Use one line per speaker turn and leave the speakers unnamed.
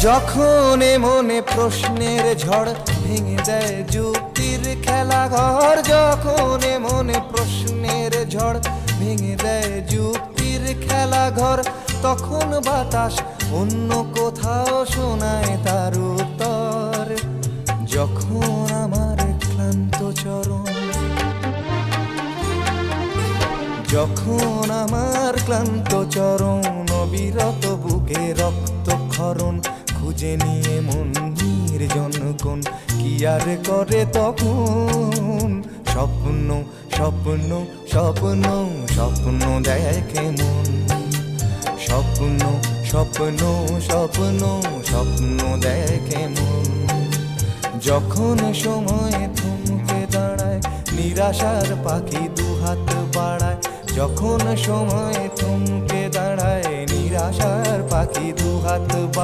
যখন মনে প্রশ্নের ঝড় ভেঙে দেয় যুক্তির খেলা ঘর, যখন মনে প্রশ্নের ঝড় ভেঙে দেয় যুক্তির খেলা ঘর, তখন বাতাস অন্য কোথাও শোনায় তার উত্তর। যখন আমার ক্লান্ত চরণ, যখন আমার ক্লান্ত চরণ অবিরত বুকে রক্তক্ষরণ, খুঁজে নিয়ে মন নির্জন কোণ কি আর করে তখন। স্বপ্ন স্বপ্ন স্বপ্ন স্বপ্ন দেখে মন, স্বপ্ন স্বপ্ন স্বপ্ন স্বপ্ন দেখে মন। যখন সময় থমকে দাঁড়ায় নিরাশার পাখি দুহাত বাড়ায়, যখন সময় থমকে দাঁড়ায় নিরাশার পাখি দুহাত বাড়ায়।